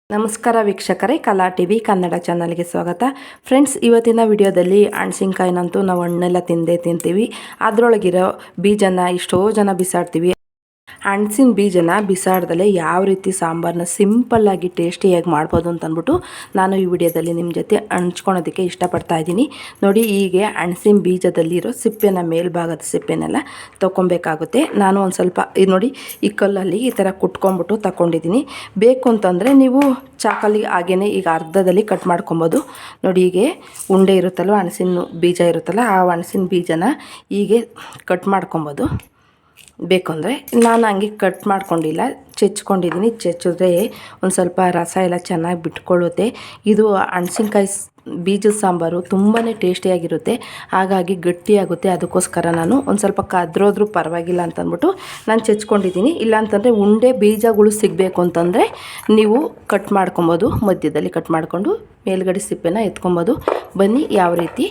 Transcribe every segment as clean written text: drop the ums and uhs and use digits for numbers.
ನಮಸ್ಕಾರ ವೀಕ್ಷಕರೇ, ಕಲಾ ಟಿವಿ ಕನ್ನಡ ಚಾನಲ್ಗೆ ಸ್ವಾಗತ. ಫ್ರೆಂಡ್ಸ್, ಇವತ್ತಿನ ವಿಡಿಯೋದಲ್ಲಿ ಹಣ್ಸಿನ್ಕಾಯಿನಂತೂ ನಾವು ಹಣ್ಣೆಲ್ಲ ತಿಂತೀವಿ. ಅದರೊಳಗಿರೋ ಬೀಜನ ಎಷ್ಟೋ ಜನ ಬಿಸಾಡ್ತೀವಿ. ಹಣ್ಸಿನ ಬೀಜನ ಬಿಸಾಡ್ದಲೇ ಯಾವ ರೀತಿ ಸಾಂಬಾರನ್ನ ಸಿಂಪಲ್ಲಾಗಿ ಟೇಸ್ಟಿಯಾಗಿ ಮಾಡ್ಬೋದು ಅಂತ ಅಂದ್ಬಿಟ್ಟು ನಾನು ಈ ವಿಡಿಯೋದಲ್ಲಿ ನಿಮ್ಮ ಜೊತೆ ಹಂಚ್ಕೊಳೋದಕ್ಕೆ ಇಷ್ಟಪಡ್ತಾ ಇದ್ದೀನಿ. ನೋಡಿ, ಹೀಗೆ ಹಣ್ಸಿನ ಬೀಜದಲ್ಲಿರೋ ಸಿಪ್ಪೆನ ಮೇಲ್ಭಾಗದ ಸಿಪ್ಪೆನೆಲ್ಲ ತೊಗೊಬೇಕಾಗುತ್ತೆ. ನಾನು ಒಂದು ಸ್ವಲ್ಪ ನೋಡಿ ಈ ಕಲ್ಲಲ್ಲಿ ಈ ಥರ ಕುಟ್ಕೊಂಡ್ಬಿಟ್ಟು ತಗೊಂಡಿದ್ದೀನಿ. ಬೇಕು ಅಂತಂದರೆ ನೀವು ಚಾಕಲ್ಲಿ ಹಾಗೇ ಈಗ ಅರ್ಧದಲ್ಲಿ ಕಟ್ ಮಾಡ್ಕೊಬೋದು. ನೋಡಿ, ಹೀಗೆ ಉಂಡೆ ಇರುತ್ತಲ್ವ, ಹಣ್ಸಿನ ಬೀಜ ಇರುತ್ತಲ್ಲ, ಆ ಹಣ್ಸಿನ ಬೀಜನ ಹೀಗೆ ಕಟ್ ಮಾಡ್ಕೊಬೋದು. ಬೇಕು ಅಂದರೆ ನಾನು ಹಂಗೆ ಕಟ್ ಮಾಡ್ಕೊಂಡಿಲ್ಲ, ಚೆಚ್ಕೊಂಡಿದ್ದೀನಿ. ಚೆಚ್ಚಿದ್ರೆ ಒಂದು ಸ್ವಲ್ಪ ರಸ ಎಲ್ಲ ಚೆನ್ನಾಗಿ ಬಿಟ್ಕೊಳ್ಳುತ್ತೆ. ಇದು ಹಣ್ಸಿನ್ಕಾಯಿ ಬೀಜದ ಸಾಂಬಾರು ತುಂಬಾ ಟೇಸ್ಟಿಯಾಗಿರುತ್ತೆ, ಹಾಗಾಗಿ ಗಟ್ಟಿಯಾಗುತ್ತೆ. ಅದಕ್ಕೋಸ್ಕರ ನಾನು ಒಂದು ಸ್ವಲ್ಪ ಕದ್ರೋದ್ರೂ ಪರವಾಗಿಲ್ಲ ಅಂತಂದ್ಬಿಟ್ಟು ನಾನು ಚೆಚ್ಕೊಂಡಿದ್ದೀನಿ. ಇಲ್ಲಾಂತಂದರೆ ಉಂಡೆ ಬೀಜಗಳು ಸಿಗಬೇಕು ಅಂತಂದರೆ ನೀವು ಕಟ್ ಮಾಡ್ಕೊಬೋದು. ಮಧ್ಯದಲ್ಲಿ ಕಟ್ ಮಾಡಿಕೊಂಡು ಮೇಲ್ಗಡೆ ಸಿಪ್ಪೆನ ಎತ್ಕೊಬೋದು. ಬನ್ನಿ, ಯಾವ ರೀತಿ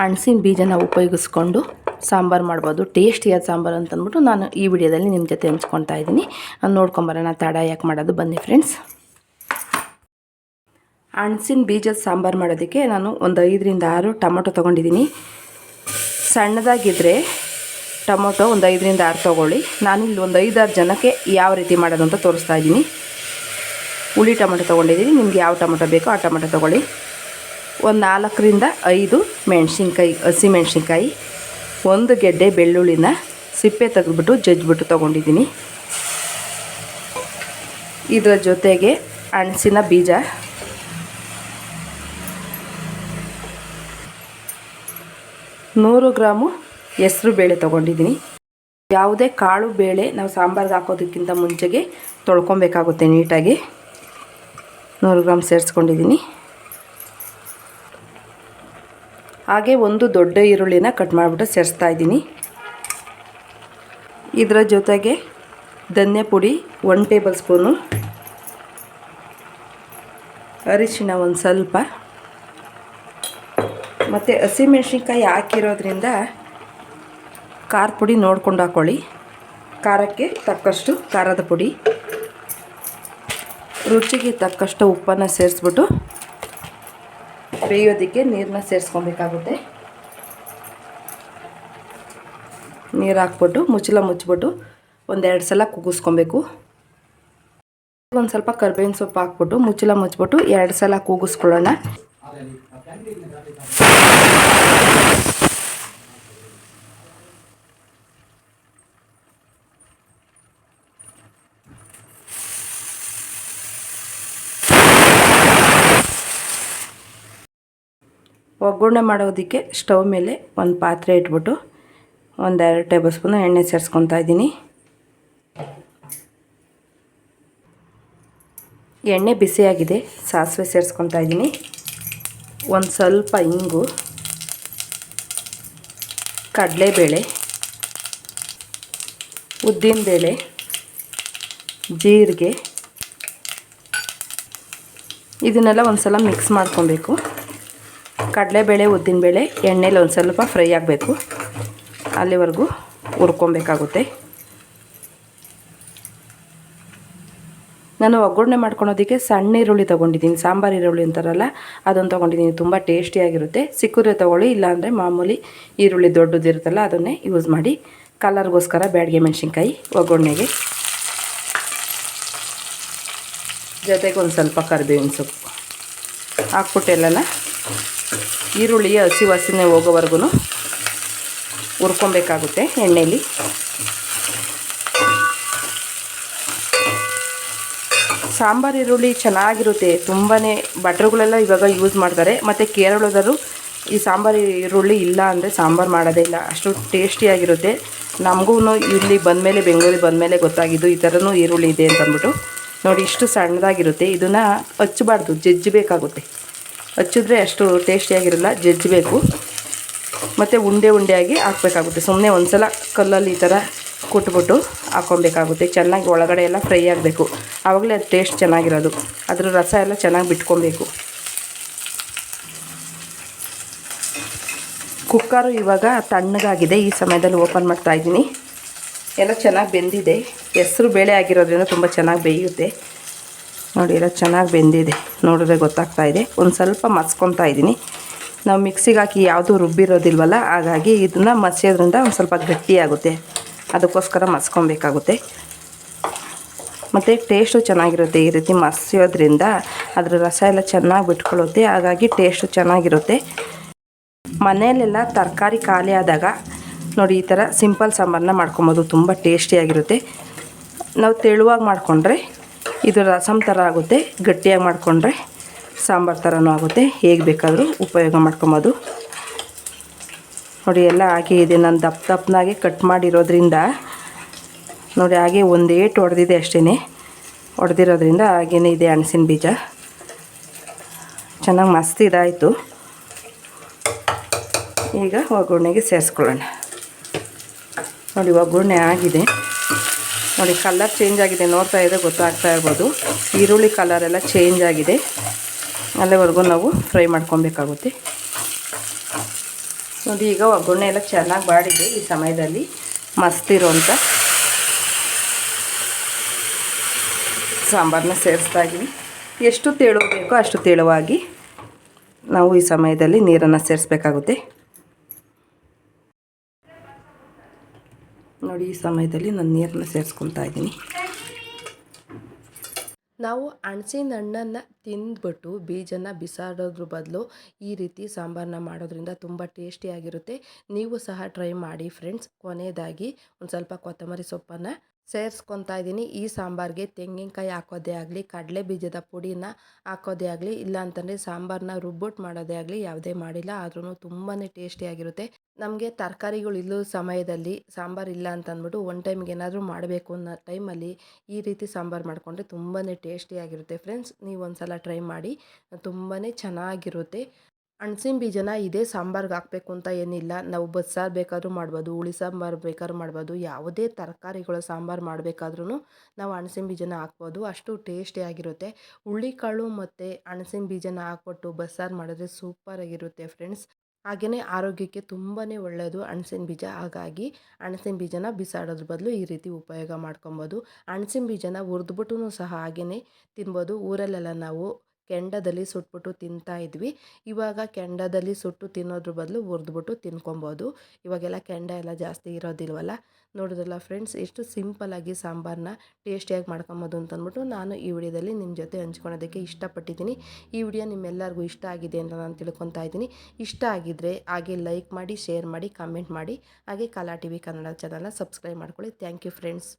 ಹಣ್ಸಿನ ಬೀಜನ ಉಪಯೋಗಿಸ್ಕೊಂಡು ಸಾಂಬಾರು ಮಾಡ್ಬೋದು, ಟೇಸ್ಟಿಯಾದ ಸಾಂಬಾರು ಅಂತಂದ್ಬಿಟ್ಟು ನಾನು ಈ ವಿಡಿಯೋದಲ್ಲಿ ನಿಮ್ಮ ಜೊತೆ ಹಂಚ್ಕೊತಾ ಇದ್ದೀನಿ. ನೋಡ್ಕೊಂಬರೋಣ, ತಡ ಯಾಕೆ ಮಾಡೋದು, ಬನ್ನಿ ಫ್ರೆಂಡ್ಸ್. ಹಣ್ಸಿನ ಬೀಜದ ಸಾಂಬಾರು ಮಾಡೋದಕ್ಕೆ ನಾನು ಒಂದು 5 ರಿಂದ 6 ಟೊಮೊಟೊ ತೊಗೊಂಡಿದ್ದೀನಿ. ಸಣ್ಣದಾಗಿದ್ದರೆ ಟೊಮೊಟೊ ಒಂದು 5 ರಿಂದ 6 ತೊಗೊಳ್ಳಿ. ನಾನಿಲ್ಲಿ ಒಂದು 5-6 ಜನಕ್ಕೆ ಯಾವ ರೀತಿ ಮಾಡೋದು ಅಂತ ತೋರಿಸ್ತಾ ಇದ್ದೀನಿ. ಹುಳಿ ಟೊಮೊಟೊ ತೊಗೊಂಡಿದ್ದೀನಿ. ನಿಮ್ಗೆ ಯಾವ ಟೊಮೊಟೊ ಬೇಕೋ ಆ ಟೊಮೊಟೊ ತೊಗೊಳ್ಳಿ. ಒಂದು 4 ರಿಂದ 5 ಮೆಣಸಿನ್ಕಾಯಿ, ಹಸಿಮೆಣ್ಸಿನ್ಕಾಯಿ, 1 ಗೆಡ್ಡೆ ಬೆಳ್ಳುಳ್ಳಿನ ಸಿಪ್ಪೆ ತೆಗೆದ್ಬಿಟ್ಟು ಜಜ್ಜಿಬಿಟ್ಟು ತೊಗೊಂಡಿದ್ದೀನಿ. ಇದರ ಜೊತೆಗೆ ಹಣ್ಸಿನ ಬೀಜ, 100 ಗ್ರಾಮು ಹೆಸರು ಬೇಳೆ ತೊಗೊಂಡಿದ್ದೀನಿ. ಯಾವುದೇ ಕಾಳು ಬೇಳೆ ನಾವು ಸಾಂಬಾರ್ಗೆ ಹಾಕೋದಕ್ಕಿಂತ ಮುಂಚೆಗೆ ತೊಳ್ಕೊಬೇಕಾಗುತ್ತೆ ನೀಟಾಗಿ. 100 ಗ್ರಾಮ್ ಸೇರಿಸ್ಕೊಂಡಿದ್ದೀನಿ. ಹಾಗೆ ಒಂದು ದೊಡ್ಡ ಈರುಳ್ಳಿನ ಕಟ್ ಮಾಡಿಬಿಟ್ಟು ಸೇರಿಸ್ತಾ ಇದ್ದೀನಿ. ಇದರ ಜೊತೆಗೆ ಧನ್ಯ ಪುಡಿ 1 ಟೇಬಲ್ ಸ್ಪೂನು, ಅರಿಶಿಣ ಒಂದು ಸ್ವಲ್ಪ, ಮತ್ತು ಹಸಿಮೆಣ್ಸಿನ್ಕಾಯಿ ಹಾಕಿರೋದ್ರಿಂದ ಖಾರದ ಪುಡಿ ನೋಡ್ಕೊಂಡು ಹಾಕ್ಕೊಳ್ಳಿ. ಖಾರಕ್ಕೆ ತಕ್ಕಷ್ಟು ಖಾರದ ಪುಡಿ, ರುಚಿಗೆ ತಕ್ಕಷ್ಟು ಉಪ್ಪನ್ನು ಸೇರಿಸ್ಬಿಟ್ಟು ಬೇಯೋದಕ್ಕೆ ನೀರನ್ನ ಸೇರಿಸ್ಕೊಬೇಕಾಗುತ್ತೆ. ನೀರು ಹಾಕ್ಬಿಟ್ಟು ಮುಚ್ಚಿಬಿಟ್ಟು ಒಂದೆರಡು ಸಲ ಕೂಗಿಸ್ಕೊಬೇಕು. ಒಂದು ಸ್ವಲ್ಪ ಕರಿಬೇವಿನ ಸೊಪ್ಪು ಹಾಕ್ಬಿಟ್ಟು ಮುಚ್ಚಿಬಿಟ್ಟು 2 ಸಲ ಕೂಗಿಸ್ಕೊಳ್ಳೋಣ. ಒಗ್ಗರಣೆ ಮಾಡೋದಕ್ಕೆ ಸ್ಟವ್ ಮೇಲೆ ಒಂದು ಪಾತ್ರೆ ಇಟ್ಬಿಟ್ಟು 1-2 ಟೇಬಲ್ ಸ್ಪೂನು ಎಣ್ಣೆ ಸೇರಿಸ್ಕೊತಾ ಇದ್ದೀನಿ. ಎಣ್ಣೆ ಬಿಸಿಯಾಗಿದೆ, ಸಾಸಿವೆ ಸೇರಿಸ್ಕೊತಾ ಇದ್ದೀನಿ. ಒಂದು ಸ್ವಲ್ಪ ಇಂಗು, ಕಡಲೆಬೇಳೆ, ಉದ್ದಿನಬೇಳೆ, ಜೀರಿಗೆ, ಇದನ್ನೆಲ್ಲ ಒಂದು ಸಲ ಮಿಕ್ಸ್ ಮಾಡ್ಕೊಬೇಕು. ಕಡಲೆಬೇಳೆ, ಉದ್ದಿನಬೇಳೆ ಎಣ್ಣೆಲಿ ಒಂದು ಸ್ವಲ್ಪ ಫ್ರೈ ಆಗಬೇಕು, ಅಲ್ಲಿವರೆಗೂ ಹುರ್ಕೊಬೇಕಾಗುತ್ತೆ. ನಾನು ಒಗ್ಗರಣೆ ಮಾಡ್ಕೊಳೋದಕ್ಕೆ ಸಣ್ಣ ಈರುಳ್ಳಿ ತೊಗೊಂಡಿದ್ದೀನಿ, ಸಾಂಬಾರು ಈರುಳ್ಳಿ ಅಂತಾರಲ್ಲ ಅದನ್ನು ತೊಗೊಂಡಿದ್ದೀನಿ. ತುಂಬ ಟೇಸ್ಟಿಯಾಗಿರುತ್ತೆ. ಸಿಕ್ಕರೆ ತೊಗೊಳ್ಳಿ, ಇಲ್ಲಾಂದರೆ ಮಾಮೂಲಿ ಈರುಳ್ಳಿ ದೊಡ್ಡದಿರುತ್ತಲ್ಲ ಅದನ್ನೇ ಯೂಸ್ ಮಾಡಿ. ಕಲರ್ಗೋಸ್ಕರ ಬ್ಯಾಡಗೆ ಮೆಣಸಿನ್ಕಾಯಿ ಒಗ್ಗರಣೆಗೆ, ಜೊತೆಗೆ ಒಂದು ಸ್ವಲ್ಪ ಕರಿಬೇವಿನ ಸೊಪ್ಪು ಹಾಕ್ಬಿಟ್ಟು ಎಲ್ಲನ ಈರುಳ್ಳಿಯ ಹಸಿ ವಾಸನೆ ಹೋಗೋವರೆಗೂ ಹುರ್ಕೊಬೇಕಾಗುತ್ತೆ ಎಣ್ಣೆಯಲ್ಲಿ. ಸಾಂಬಾರು ಈರುಳ್ಳಿ ಚೆನ್ನಾಗಿರುತ್ತೆ. ತುಂಬಾ ಭಟ್ರುಗಳೆಲ್ಲ ಇವಾಗ ಯೂಸ್ ಮಾಡ್ತಾರೆ. ಮತ್ತು ಕೇರಳದವರು ಈ ಸಾಂಬಾರು ಈರುಳ್ಳಿ ಇಲ್ಲ ಅಂದರೆ ಸಾಂಬಾರು ಮಾಡೋದೇ ಇಲ್ಲ, ಅಷ್ಟು ಟೇಸ್ಟಿಯಾಗಿರುತ್ತೆ. ನಮಗೂ ಇಲ್ಲಿ ಬಂದಮೇಲೆ ಬೆಂಗಳೂರಿಗೆ ಬಂದಮೇಲೆ ಗೊತ್ತಾಗಿದ್ದು ಈ ಥರನೂ ಈರುಳ್ಳಿ ಇದೆ ಅಂತಂದ್ಬಿಟ್ಟು. ನೋಡಿ ಇಷ್ಟು ಸಣ್ಣದಾಗಿರುತ್ತೆ. ಇದನ್ನು ಹಚ್ಚಬಾರ್ದು, ಜಜ್ಜಬೇಕಾಗುತ್ತೆ. ಹಚ್ಚಿದ್ರೆ ಅಷ್ಟು ಟೇಸ್ಟಿಯಾಗಿರಲ್ಲ, ಜಜ್ಜಬೇಕು. ಮತ್ತು ಉಂಡೆ ಉಂಡೆಯಾಗಿ ಹಾಕಬೇಕಾಗುತ್ತೆ. ಸುಮ್ಮನೆ ಒಂದು ಸಲ ಕಲ್ಲಲ್ಲಿ ಈ ಥರ ಕುಟ್ಬಿಟ್ಟು ಹಾಕ್ಕೊಬೇಕಾಗುತ್ತೆ. ಚೆನ್ನಾಗಿ ಒಳಗಡೆ ಎಲ್ಲ ಫ್ರೈ ಆಗಬೇಕು, ಆವಾಗಲೇ ಅದು ಟೇಸ್ಟ್ ಚೆನ್ನಾಗಿರೋದು. ಅದ್ರ ರಸ ಎಲ್ಲ ಚೆನ್ನಾಗಿ ಬಿಟ್ಕೊಬೇಕು. ಕುಕ್ಕರು ಇವಾಗ ತಣ್ಣಗಾಗಿದೆ. ಈ ಸಮಯದಲ್ಲಿ ಓಪನ್ ಮಾಡ್ತಾಯಿದ್ದೀನಿ. ಎಲ್ಲ ಚೆನ್ನಾಗಿ ಬೆಂದಿದೆ. ಹೆಸರು ಬೇಳೆ ಆಗಿರೋದ್ರಿಂದ ತುಂಬ ಚೆನ್ನಾಗಿ ಬೇಯುತ್ತೆ. ನೋಡಿ ಎಲ್ಲ ಚೆನ್ನಾಗಿ ಬೆಂದಿದೆ, ನೋಡಿದ್ರೆ ಗೊತ್ತಾಗ್ತಾಯಿದೆ. ಒಂದು ಸ್ವಲ್ಪ ಮಸ್ಕೊತಾ ಇದ್ದೀನಿ. ನಾವು ಮಿಕ್ಸಿಗೆ ಹಾಕಿ ಯಾವುದೂ ರುಬ್ಬಿರೋದಿಲ್ವಲ್ಲ, ಹಾಗಾಗಿ ಇದನ್ನು ಮಸಿಯೋದ್ರಿಂದ ಒಂದು ಸ್ವಲ್ಪ ಗಟ್ಟಿಯಾಗುತ್ತೆ. ಅದಕ್ಕೋಸ್ಕರ ಮಸ್ಕೊಬೇಕಾಗುತ್ತೆ. ಮತ್ತು ಟೇಸ್ಟು ಚೆನ್ನಾಗಿರುತ್ತೆ. ಈ ರೀತಿ ಮಸಿಯೋದ್ರಿಂದ ಅದರ ರಸ ಎಲ್ಲ ಚೆನ್ನಾಗಿ ಬಿಟ್ಕೊಳ್ಳುತ್ತೆ, ಹಾಗಾಗಿ ಟೇಸ್ಟು ಚೆನ್ನಾಗಿರುತ್ತೆ. ಮನೆಯಲ್ಲೆಲ್ಲ ತರಕಾರಿ ಖಾಲಿ ಆದಾಗ ನೋಡಿ ಈ ಥರ ಸಿಂಪಲ್ ಸಾಂಬಾರನ್ನ ಮಾಡ್ಕೊಬೋದು. ತುಂಬ ಟೇಸ್ಟಿಯಾಗಿರುತ್ತೆ. ನಾವು ತೆಳುವಾಗಿ ಮಾಡಿಕೊಂಡ್ರೆ ಇದು ರಸಮ್ ಥರ ಆಗುತ್ತೆ, ಗಟ್ಟಿಯಾಗಿ ಮಾಡಿಕೊಂಡ್ರೆ ಸಾಂಬಾರು ಥರನೂ ಆಗುತ್ತೆ. ಹೇಗೆ ಬೇಕಾದರೂ ಉಪಯೋಗ ಮಾಡ್ಕೊಬೋದು. ನೋಡಿ ಎಲ್ಲ ಹಾಗೆ ಇದೆ. ನಾನು ದಪ್ಪನಾಗೆ ಕಟ್ ಮಾಡಿರೋದ್ರಿಂದ ನೋಡಿ ಹಾಗೆ ಒಂದು ಏಟು ಹೊಡೆದಿದೆ ಅಷ್ಟೇ. ಹೊಡೆದಿರೋದ್ರಿಂದ ಹಾಗೇ ಇದೆ ಹಣಸಿನ ಬೀಜ. ಚೆನ್ನಾಗಿ ಮಸ್ತ್ ಇದಾಯಿತು. ಈಗ ಒಗ್ಗರಣೆಗೆ ಸೇರಿಸ್ಕೊಳ್ಳೋಣ. ನೋಡಿ ಒಗ್ಗರಣೆ ಆಗಿದೆ. ನೋಡಿ ಕಲರ್ ಚೇಂಜ್ ಆಗಿದೆ, ನೋಡ್ತಾ ಇದ್ದರೆ ಗೊತ್ತಾಗ್ತಾ ಇರ್ಬೋದು. ಈರುಳ್ಳಿ ಕಲರೆಲ್ಲ ಚೇಂಜ್ ಆಗಿದೆ. ಅಲ್ಲಿವರೆಗೂ ನಾವು ಫ್ರೈ ಮಾಡ್ಕೊಬೇಕಾಗುತ್ತೆ. ನೋಡಿ ಈಗ ಒಗ್ಗರಣೆ ಎಲ್ಲ ಚೆನ್ನಾಗಿ ಬಾಡಿದೆ. ಈ ಸಮಯದಲ್ಲಿ ಮಸ್ತ್ ಇರೋಂಥ ಸಾಂಬಾರನ್ನ ಸೇರಿಸ್ತಾ ಇದ್ದೀನಿ. ಎಷ್ಟು ತೆಳು ಬೇಕೋ ಅಷ್ಟು ತೆಳುವಾಗಿ ನಾವು ಈ ಸಮಯದಲ್ಲಿ ನೀರನ್ನು ಸೇರಿಸ್ಬೇಕಾಗುತ್ತೆ. ನೋಡಿ ಈ ಸಮಯದಲ್ಲಿ ನಾನು ನೀರನ್ನು ಸೇರಿಸ್ಕೊತಾ ಇದ್ದೀನಿ. ನಾವು ಹಣ್ಸಿನ ಹಣ್ಣನ್ನು ತಿಂದ್ಬಿಟ್ಟು ಬೀಜನ ಬಿಸಾಡೋದ್ರ ಬದಲು ಈ ರೀತಿ ಸಾಂಬಾರನ್ನ ಮಾಡೋದ್ರಿಂದ ತುಂಬ ಟೇಸ್ಟಿಯಾಗಿರುತ್ತೆ. ನೀವು ಸಹ ಟ್ರೈ ಮಾಡಿ ಫ್ರೆಂಡ್ಸ್. ಕೊನೆಯದಾಗಿ ಒಂದು ಸ್ವಲ್ಪ ಕೊತ್ತಂಬರಿ ಸೊಪ್ಪನ್ನು ಸೇರಿಸ್ಕೊತಾ ಇದ್ದೀನಿ. ಈ ಸಾಂಬಾರಿಗೆ ತೆಂಗಿನಕಾಯಿ ಹಾಕೋದೇ ಆಗಲಿ, ಕಡಲೆ ಬೀಜದ ಪುಡಿನ ಹಾಕೋದೇ ಆಗಲಿ, ಇಲ್ಲ ಅಂತಂದರೆ ಸಾಂಬಾರನ್ನ ರುಬ್ಬಿಟ್ಟು ಮಾಡೋದೇ ಆಗಲಿ ಯಾವುದೇ ಮಾಡಿಲ್ಲ, ಆದ್ರೂ ತುಂಬಾ ಟೇಸ್ಟಿಯಾಗಿರುತ್ತೆ. ನಮಗೆ ತರಕಾರಿಗಳು ಇಲ್ಲೋ ಸಮಯದಲ್ಲಿ ಸಾಂಬಾರು ಇಲ್ಲ ಅಂತಂದ್ಬಿಟ್ಟು ಒನ್ ಟೈಮ್ಗೆ ಏನಾದರೂ ಮಾಡಬೇಕು ಅನ್ನೋ ಟೈಮಲ್ಲಿ ಈ ರೀತಿ ಸಾಂಬಾರು ಮಾಡಿಕೊಂಡ್ರೆ ತುಂಬಾ ಟೇಸ್ಟಿಯಾಗಿರುತ್ತೆ ಫ್ರೆಂಡ್ಸ್. ನೀವು ಒಂದು ಸಲ ಟ್ರೈ ಮಾಡಿ, ತುಂಬಾ ಚೆನ್ನಾಗಿರುತ್ತೆ. ಹಣ್ಸಿನ ಬೀಜನ ಇದೇ ಸಾಂಬಾರ್ಗೆ ಹಾಕಬೇಕು ಅಂತ ಏನಿಲ್ಲ. ನಾವು ಬಸ್ಸಾರು ಬೇಕಾದ್ರೂ ಮಾಡ್ಬೋದು, ಹುಳಿ ಸಾಂಬಾರು ಬೇಕಾದ್ರೂ ಮಾಡ್ಬೋದು, ಯಾವುದೇ ತರಕಾರಿಗಳ ಸಾಂಬಾರು ಮಾಡಬೇಕಾದ್ರೂ ನಾವು ಹಣ್ಸಿನ ಬೀಜನ ಹಾಕ್ಬೋದು. ಅಷ್ಟು ಟೇಸ್ಟಿಯಾಗಿರುತ್ತೆ. ಹುಳ್ಳಿಕಾಳು ಮತ್ತು ಹಣ್ಸಿನ ಬೀಜನ ಹಾಕ್ಬಿಟ್ಟು ಬಸ್ಸಾರು ಮಾಡಿದ್ರೆ ಸೂಪರಾಗಿರುತ್ತೆ ಫ್ರೆಂಡ್ಸ್. ಹಾಗೆಯೇ ಆರೋಗ್ಯಕ್ಕೆ ತುಂಬಾ ಒಳ್ಳೆಯದು ಹಣ್ಸಿನ ಬೀಜ. ಹಾಗಾಗಿ ಹಣ್ಸಿನ ಬೀಜನ ಬಿಸಾಡೋದ್ರ ಬದಲು ಈ ರೀತಿ ಉಪಯೋಗ ಮಾಡ್ಕೊಬೋದು. ಹಣ್ಸಿನ ಬೀಜನ ಹುರಿದ್ಬಿಟ್ಟು ಸಹ ಹಾಗೆಯೇ ತಿನ್ಬೋದು. ಊರಲ್ಲೆಲ್ಲ ನಾವು ಕೆಂಡದಲ್ಲಿ ಸುಟ್ಬಿಟ್ಟು ತಿಂತಾ ಇದ್ವಿ. ಇವಾಗ ಕೆಂಡದಲ್ಲಿ ಸುಟ್ಟು ತಿನ್ನೋದ್ರ ಬದಲು ಹುರಿದ್ಬಿಟ್ಟು ತಿನ್ಕೊಬೋದು. ಇವಾಗೆಲ್ಲ ಕೆಂಡ ಎಲ್ಲ ಜಾಸ್ತಿ ಇರೋದಿಲ್ವಲ್ಲ. ನೋಡಿದ್ರಲ್ಲ ಫ್ರೆಂಡ್ಸ್, ಎಷ್ಟು ಸಿಂಪಲ್ಲಾಗಿ ಸಾಂಬಾರನ್ನ ಟೇಸ್ಟಿಯಾಗಿ ಮಾಡ್ಕೊಬೋದು ಅಂತಂದ್ಬಿಟ್ಟು ನಾನು ಈ ವಿಡಿಯೋದಲ್ಲಿ ನಿಮ್ಮ ಜೊತೆ ಹಂಚ್ಕೊಳೋದಕ್ಕೆ ಇಷ್ಟಪಟ್ಟಿದ್ದೀನಿ. ಈ ವಿಡಿಯೋ ನಿಮ್ಮೆಲ್ಲರಿಗೂ ಇಷ್ಟ ಆಗಿದೆ ಅಂತ ನಾನು ತಿಳ್ಕೊತಾ ಇದ್ದೀನಿ. ಇಷ್ಟ ಆಗಿದ್ದರೆ ಹಾಗೆ ಲೈಕ್ ಮಾಡಿ, ಶೇರ್ ಮಾಡಿ, ಕಮೆಂಟ್ ಮಾಡಿ, ಹಾಗೆ ಕಲಾ ಟಿವಿ ಕನ್ನಡ ಚಾನಲ್ನ ಸಬ್ಸ್ಕ್ರೈಬ್ ಮಾಡ್ಕೊಳ್ಳಿ. Thank you friends.